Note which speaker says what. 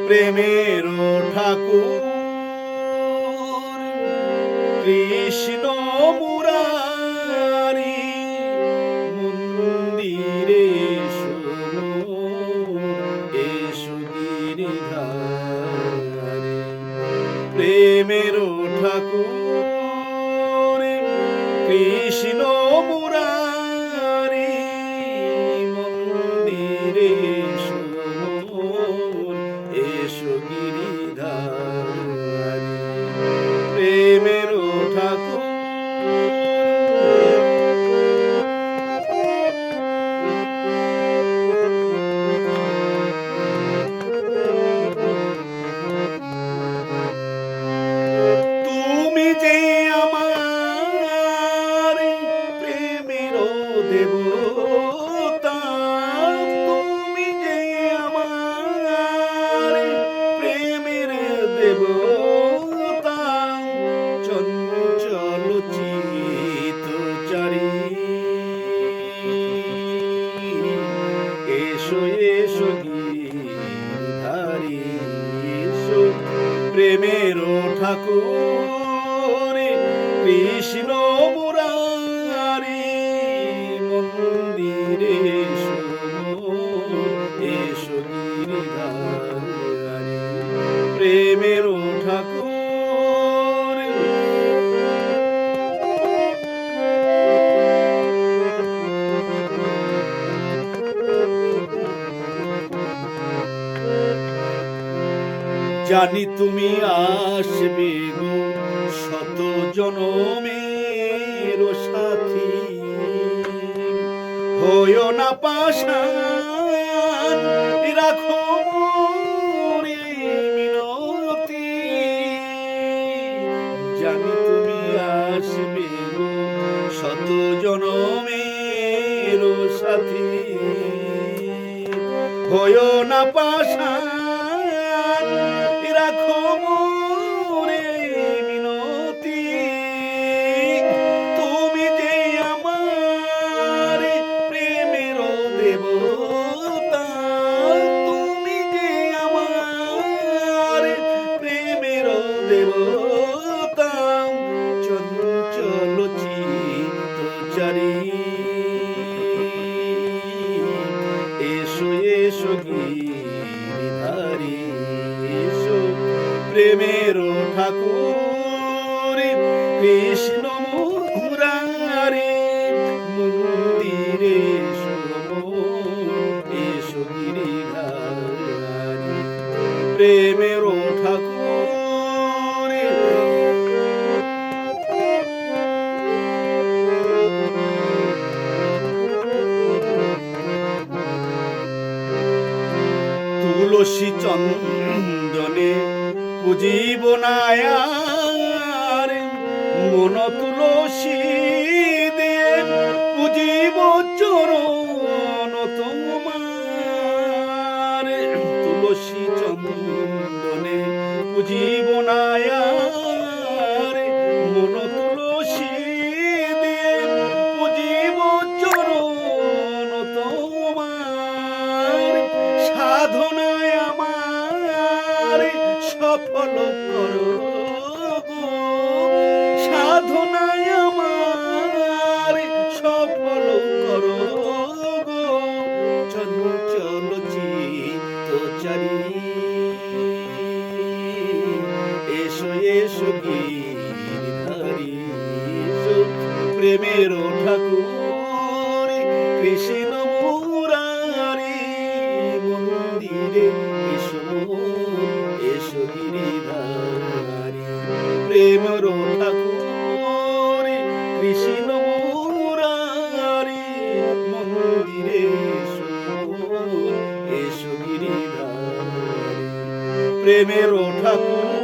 Speaker 1: প্রেমের ঠাকুর কৃষ্ণ মুরারি মন্দিরে এসো গিরিধারী প্রেমের ঠাকুর কৃষ্ণ মুরারি মন্দিরে এসো গিরিধারী প্রেমের ঠাকুর তুমি যে আমার প্রেমের দেবতা তুমি যে আমার প্রেমের দেবতা চঞ্চল চিত্তচারী এসো এসো গিরিধারী এসো প্রেমের ঠাকুর কৃষ্ণ মুরারি মন্দিরে এসো গিরিধারী প্রেমের ঠাকুর জানি তুমি আসবে গো শত জনমের সাথী হইও না পাশান রাখো মোরে মিনতি জানি তুমি আসবে গো শত জনমের সাথী হইও না পাশান রাখো মোরে মিনতি তুমি যে আমার প্রেমের দেবতা তুমি যে আমার প্রেমের দেবতা চঞ্চল চিত্তচারী এসো এসো গিরিধারী প্রেমের ঠাকুর কৃষ্ণ মুরারি মন্দিরে এসো গিরিধারী প্রেমের ঠাকুর তুলসী চন্দনে পুজিব নায়ার মন তুলসী দিয়ে পুজিব চরণ তোমার তুলসী চন্দনে পুজিব নায়ার মন তুলসী দিয়ে পুজিব চরণ তোমার সাধনায় আমার সফল করো সাধনায় আমার সফল করো গো চঞ্চল চিত্তচারী এসো এসো গিরিধারী এসো প্রেমের ঠাকুর কৃষ্ণ মুরারি মন্দিরে এসো এসো গিরিধারী প্রেমের ঠাকুর কৃষ্ণ মুরারি মন্দিরে এসো গিরিধারী প্রেমের ঠাকুর